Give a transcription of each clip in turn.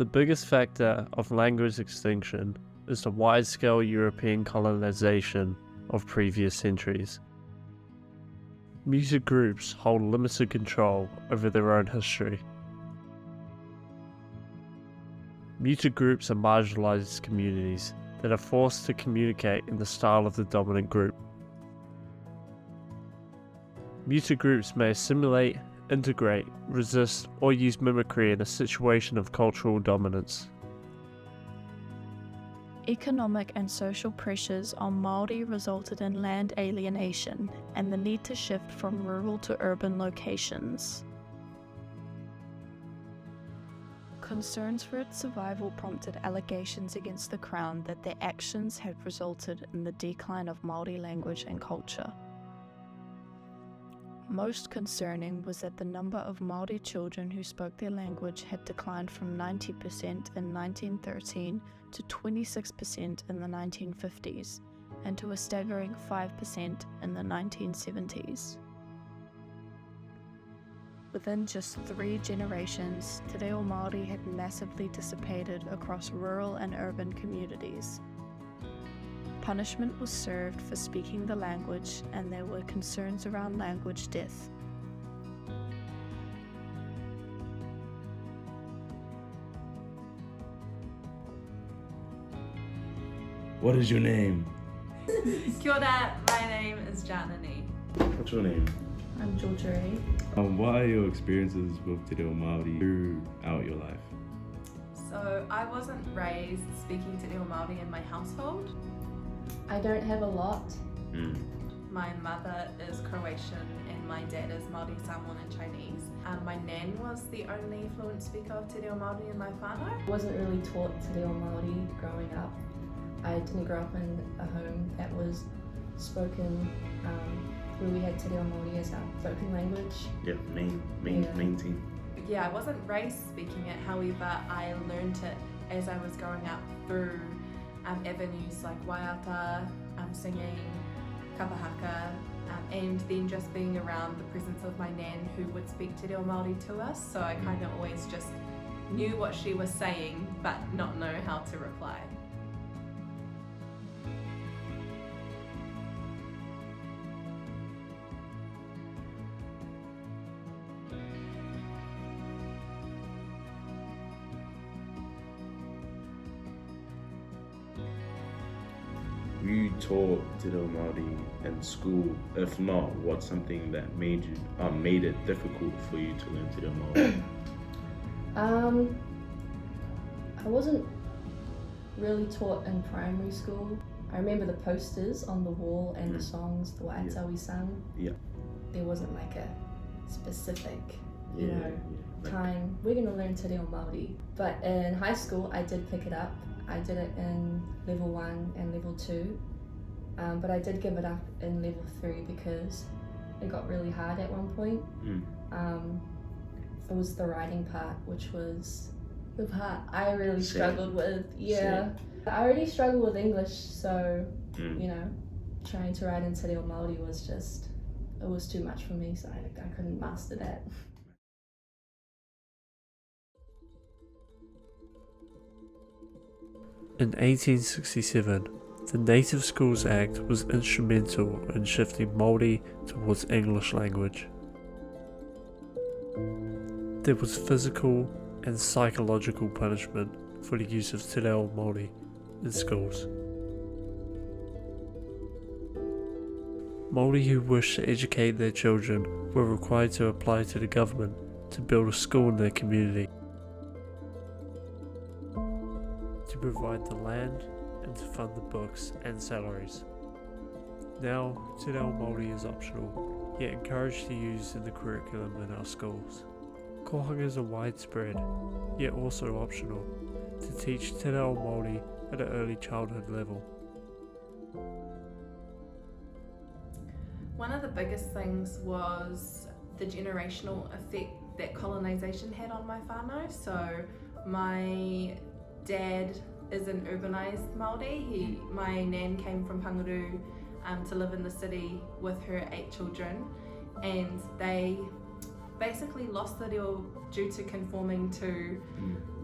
The biggest factor of language extinction is the wide-scale European colonization of previous centuries. Music groups hold limited control over their own history. Music groups are marginalized communities that are forced to communicate in the style of the dominant group. Music groups may assimilate, integrate, resist, or use mimicry in a situation of cultural dominance. Economic and social pressures on Māori resulted in land alienation and the need to shift from rural to urban locations. Concerns for its survival prompted allegations against the Crown that their actions had resulted in the decline of Māori language and culture. Most concerning was that the number of Māori children who spoke their language had declined from 90% in 1913 to 26% in the 1950s, and to a staggering 5% in the 1970s. Within just 3 generations, Te Reo Māori had massively dissipated across rural and urban communities. Punishment was served for speaking the language, and there were concerns around language death. What is your name? Kia ora, my name is Janani. What's your name? I'm Georgia. What are your experiences with Te Reo Māori throughout your life? So I wasn't raised speaking Te Reo Māori in my household. I don't have a lot. My mother is Croatian and my dad is Māori, Samoan and Chinese. My nan was the only fluent speaker of Te Reo Māori in my whānau. I wasn't really taught Te Reo Māori growing up. I didn't grow up in a home that was spoken where we had Te Reo Māori as our spoken language. Yeah, main team. Yeah, I wasn't raised speaking it, however I learned it as I was growing up through avenues like waiata, singing, kapahaka, and then just being around the presence of my nan who would speak Te Reo Māori to us, so I kind of always just knew what she was saying but not know how to reply. You taught Te Reo Māori in school. If not, what's something that made it difficult for you to learn Te Reo Māori? I wasn't really taught in primary school. I remember the posters on the wall and the songs, the waiata we sung. Yeah. There wasn't like a specific, Like, time. We're gonna learn Te Reo Māori. But in high school, I did pick it up. I did it in level 1 and level 2, but I did give it up in level 3 because it got really hard at one point. It was the writing part, which was the part I really struggled with. Yeah. I already struggle with English, so trying to write in Te Reo Māori was just, it was too much for me, so I couldn't master that. In 1867, the Native Schools Act was instrumental in shifting Māori towards English language. There was physical and psychological punishment for the use of Te Reo Māori in schools. Māori who wished to educate their children were required to apply to the government to build a school in their community, to provide the land and to fund the books and salaries. Now, Te Reo Māori is optional, yet encouraged to use in the curriculum in our schools. Kohangas are widespread, yet also optional, to teach Te Reo Māori at an early childhood level. One of the biggest things was the generational effect that colonisation had on my whānau. So my dad is an urbanised Māori. My nan came from Pangaru to live in the city with her 8 children, and they basically lost the Reo due to conforming to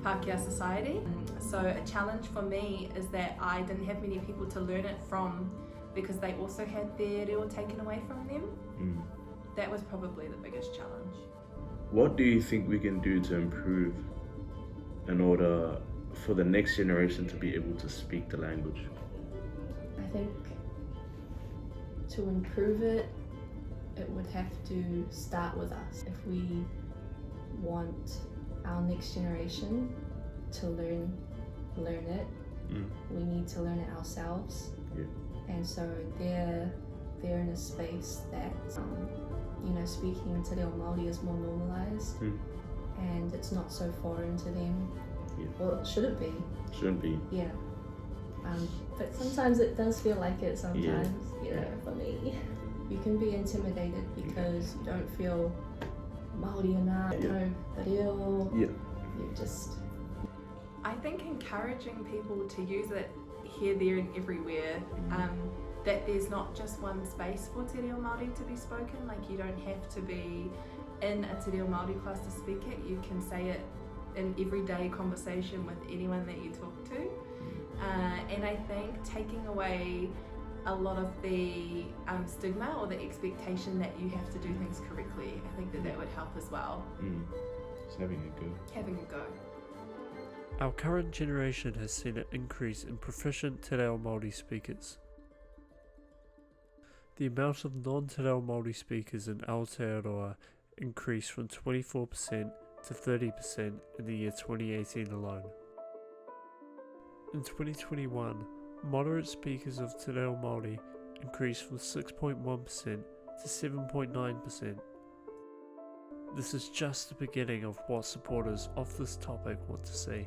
Pākehā society. So a challenge for me is that I didn't have many people to learn it from because they also had their reo taken away from them. That was probably the biggest challenge. What do you think we can do to improve in order for the next generation to be able to speak the language? I think to improve it, it would have to start with us. If we want our next generation to learn it, we need to learn it ourselves. And so they're in a space that speaking in Te Reo Māori is more normalised and it's not so foreign to them. Well, should it be? Shouldn't be. Yeah. But sometimes it does feel like it sometimes, for me. You can be intimidated because you don't feel Māori enough, the reo. You just... I think encouraging people to use it here, there and everywhere, that there's not just one space for Te Reo Māori to be spoken. Like, you don't have to be in a Te Reo Māori class to speak it. You can say it in everyday conversation with anyone that you talk to. And I think taking away a lot of the stigma or the expectation that you have to do things correctly, I think that would help as well. Just having a go. Having a go. Our current generation has seen an increase in proficient Te Reo Māori speakers. The amount of non-Te Reo Māori speakers in Aotearoa increased from 24% to 30% in the year 2018 alone. In 2021, moderate speakers of Te Reo Māori increased from 6.1% to 7.9%. This is just the beginning of what supporters of this topic want to see.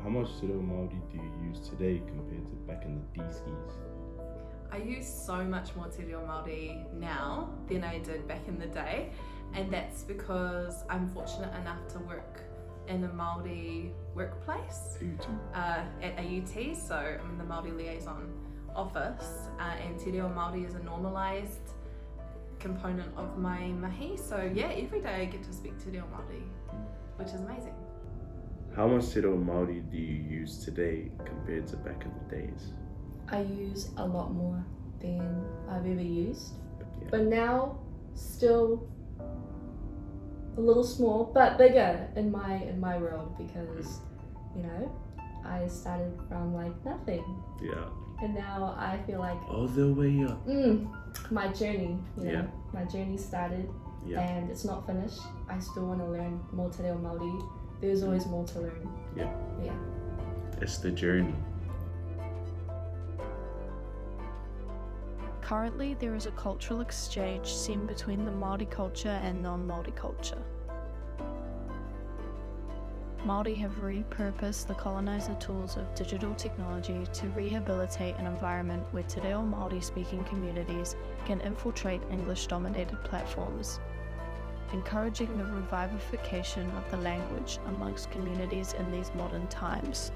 How much Te Reo Māori do you use today compared to back in the D-skis? I use so much more Te Reo Māori now than I did back in the day, and that's because I'm fortunate enough to work in a Māori workplace at AUT, so I'm in the Māori Liaison Office, and Te Reo Māori is a normalised component of my mahi, so yeah, every day I get to speak Te Reo Māori, which is amazing. How much Te Reo Māori do you use today compared to back in the days? I use a lot more than I've ever used, but now still a little small, but bigger in my world because I started from like nothing. And now I feel like all the way up. My journey, my journey started, and it's not finished. I still want to learn more Te Reo Māori. There's always more to learn. It's the journey. Currently, there is a cultural exchange seen between the Māori culture and non-Māori culture. Māori have repurposed the colonizer tools of digital technology to rehabilitate an environment where Te Reo Māori speaking communities can infiltrate English-dominated platforms, encouraging the revivification of the language amongst communities in these modern times.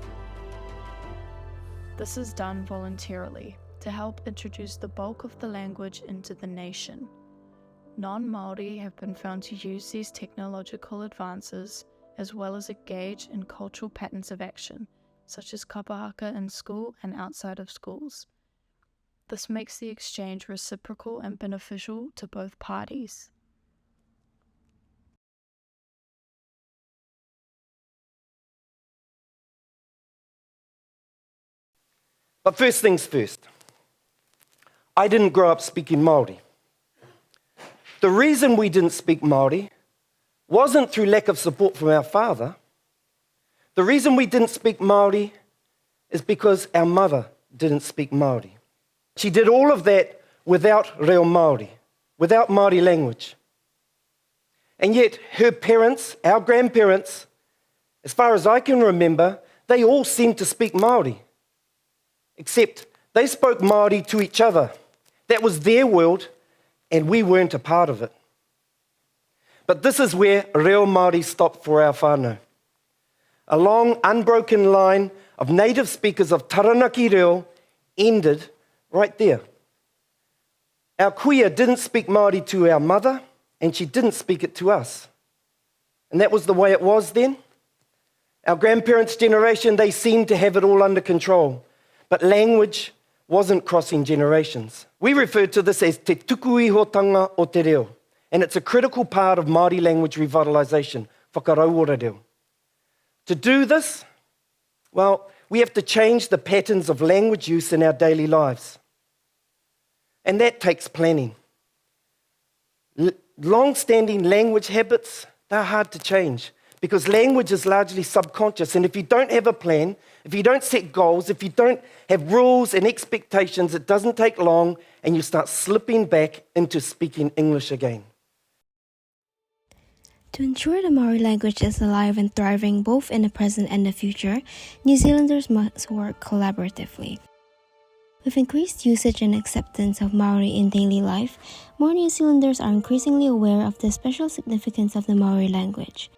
This is done voluntarily to help introduce the bulk of the language into the nation. Non-Māori have been found to use these technological advances as well as engage in cultural patterns of action, such as kapahaka in school and outside of schools. This makes the exchange reciprocal and beneficial to both parties. But first things first, I didn't grow up speaking Māori. The reason we didn't speak Māori wasn't through lack of support from our father. The reason we didn't speak Māori is because our mother didn't speak Māori. She did all of that without reo Māori, without Māori language. And yet her parents, our grandparents, as far as I can remember, they all seemed to speak Māori. Except they spoke Māori to each other. That was their world, and we weren't a part of it. But this is where reo Māori stopped for our whānau. A long, unbroken line of native speakers of Taranaki reo ended right there. Our kuia didn't speak Māori to our mother and she didn't speak it to us. And that was the way it was then. Our grandparents' generation, they seemed to have it all under control, but language wasn't crossing generations. We refer to this as te tukuihotanga o te reo, and it's a critical part of Māori language revitalisation, whakarauora reo. To do this, well, we have to change the patterns of language use in our daily lives. And that takes planning. Long-standing language habits, they're hard to change because language is largely subconscious. And if you don't have a plan, if you don't set goals, if you don't have rules and expectations, it doesn't take long and you start slipping back into speaking English again. To ensure the Maori language is alive and thriving both in the present and the future, New Zealanders must work collaboratively. With increased usage and acceptance of Maori in daily life, more New Zealanders are increasingly aware of the special significance of the Maori language.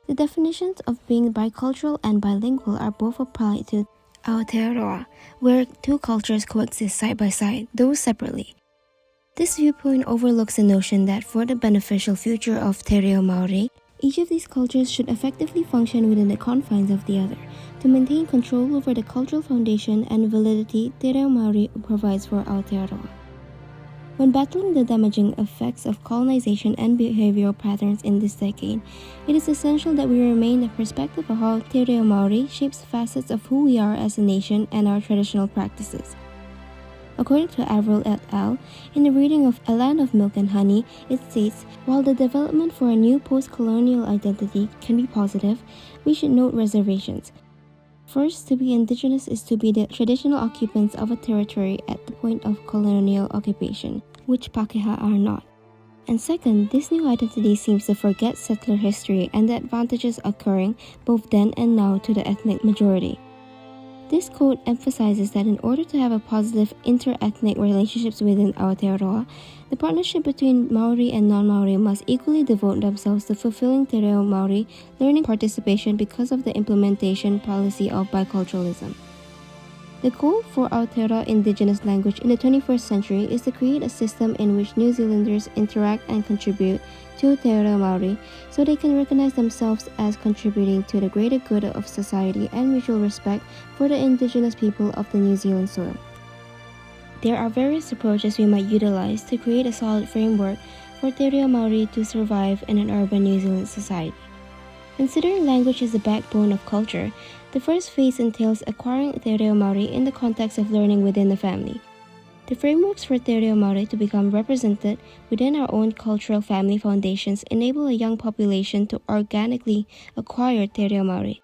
The definitions of being bicultural and bilingual are both applied to Aotearoa, where two cultures coexist side by side, though separately. This viewpoint overlooks the notion that for the beneficial future of Te Reo Māori, each of these cultures should effectively function within the confines of the other, to maintain control over the cultural foundation and validity Te Reo Māori provides for Aotearoa. When battling the damaging effects of colonization and behavioral patterns in this decade, it is essential that we remain the perspective of how Te Reo Māori shapes facets of who we are as a nation and our traditional practices. According to Avril et al., in the reading of A Land of Milk and Honey, it states, while the development for a new post-colonial identity can be positive, we should note reservations. First, to be indigenous is to be the traditional occupants of a territory at the point of colonial occupation, which Pākehā are not. And second, this new identity seems to forget settler history and the advantages occurring both then and now to the ethnic majority. This quote emphasizes that in order to have a positive inter-ethnic relationships within Aotearoa, the partnership between Maori and non-Maori must equally devote themselves to fulfilling Te Reo Māori learning participation because of the implementation policy of biculturalism. The goal for Aotearoa Indigenous language in the 21st century is to create a system in which New Zealanders interact and contribute to Te Reo Māori so they can recognize themselves as contributing to the greater good of society and mutual respect for the Indigenous people of the New Zealand soil. There are various approaches we might utilize to create a solid framework for Te Reo Māori to survive in an urban New Zealand society. Considering language as the backbone of culture, the first phase entails acquiring Te Reo Māori in the context of learning within the family. The frameworks for Te Reo Māori to become represented within our own cultural family foundations enable a young population to organically acquire Te Reo Māori.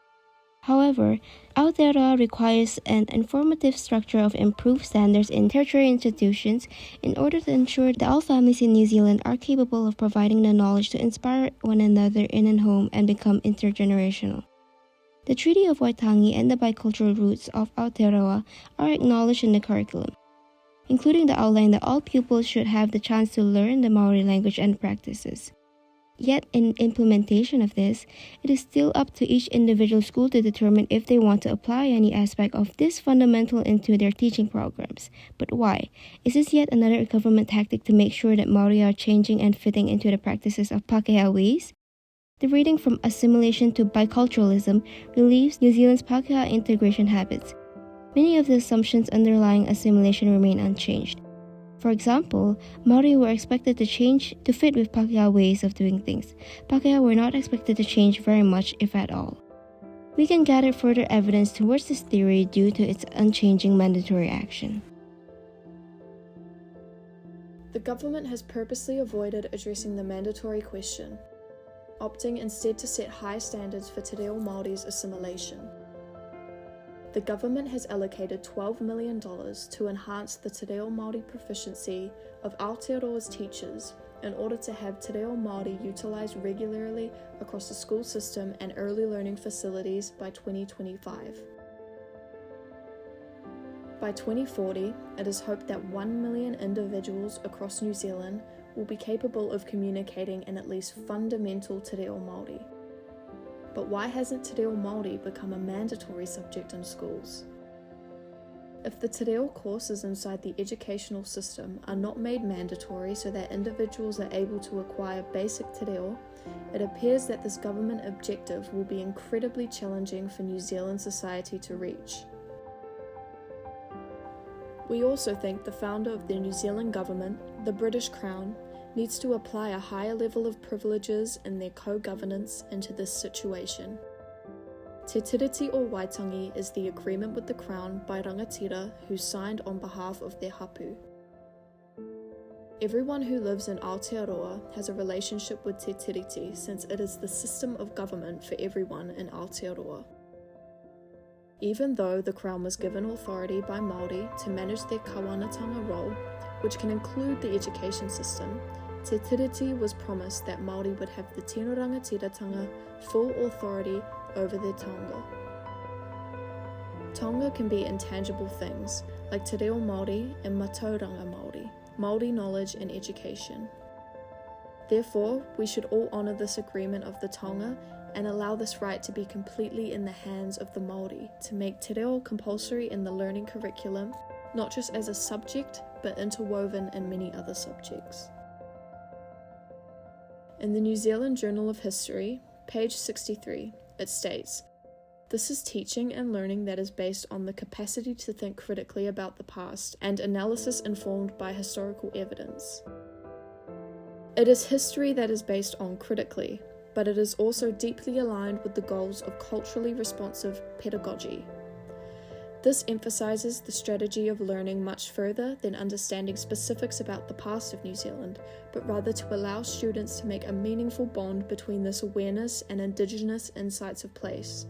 However, Aotearoa requires an informative structure of improved standards in tertiary institutions in order to ensure that all families in New Zealand are capable of providing the knowledge to inspire one another in and home and become intergenerational. The Treaty of Waitangi and the bicultural roots of Aotearoa are acknowledged in the curriculum, including the outline that all pupils should have the chance to learn the Maori language and practices. Yet, in implementation of this, it is still up to each individual school to determine if they want to apply any aspect of this fundamental into their teaching programs. But why? Is this yet another government tactic to make sure that Maori are changing and fitting into the practices of Pākehā ways? The reading from assimilation to biculturalism relieves New Zealand's Pākehā integration habits. Many of the assumptions underlying assimilation remain unchanged. For example, Maori were expected to change to fit with Pākehā ways of doing things. Pākehā were not expected to change very much, if at all. We can gather further evidence towards this theory due to its unchanging mandatory action. The government has purposely avoided addressing the mandatory question, opting instead to set high standards for Te Reo Māori's assimilation. The government has allocated $12 million to enhance the Te Reo Māori proficiency of Aotearoa's teachers in order to have Te Reo Māori utilised regularly across the school system and early learning facilities by 2025. By 2040, it is hoped that 1 million individuals across New Zealand will be capable of communicating in at least fundamental Te Reo Māori. But why hasn't Te Reo Māori become a mandatory subject in schools? If the te reo courses inside the educational system are not made mandatory so that individuals are able to acquire basic te reo, it appears that this government objective will be incredibly challenging for New Zealand society to reach. We also think the founder of the New Zealand government, the British Crown, needs to apply a higher level of privileges in their co-governance into this situation. Te tiriti o Waitangi is the agreement with the Crown by rangatira who signed on behalf of their hapu. Everyone who lives in Aotearoa has a relationship with te tiriti since it is the system of government for everyone in Aotearoa. Even though the Crown was given authority by Māori to manage their kawanatanga role, which can include the education system, te tiriti was promised that Māori would have the tino rangatiratanga full authority over their taonga. Taonga can be intangible things, like te reo Māori and matauranga Māori, Māori knowledge and education. Therefore, we should all honour this agreement of the taonga and allow this right to be completely in the hands of the Māori to make te reo compulsory in the learning curriculum, not just as a subject, but interwoven in many other subjects. In the New Zealand Journal of History, page 63, it states, "This is teaching and learning that is based on the capacity to think critically about the past and analysis informed by historical evidence. It is history that is based on critically, but it is also deeply aligned with the goals of culturally responsive pedagogy. This emphasises the strategy of learning much further than understanding specifics about the past of New Zealand, but rather to allow students to make a meaningful bond between this awareness and Indigenous insights of place.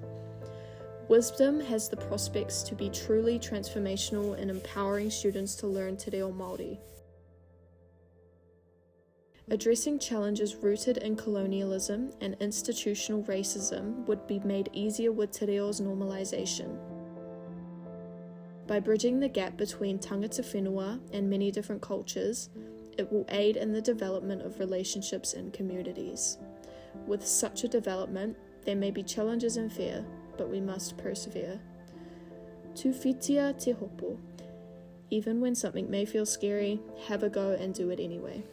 Wisdom has the prospects to be truly transformational in empowering students to learn te reo Māori. Addressing challenges rooted in colonialism and institutional racism would be made easier with te reo's normalisation. By bridging the gap between tangata whenua and many different cultures, it will aid in the development of relationships in communities. With such a development, there may be challenges and fear, but we must persevere. Tu whitia te hopo. Even when something may feel scary, have a go and do it anyway."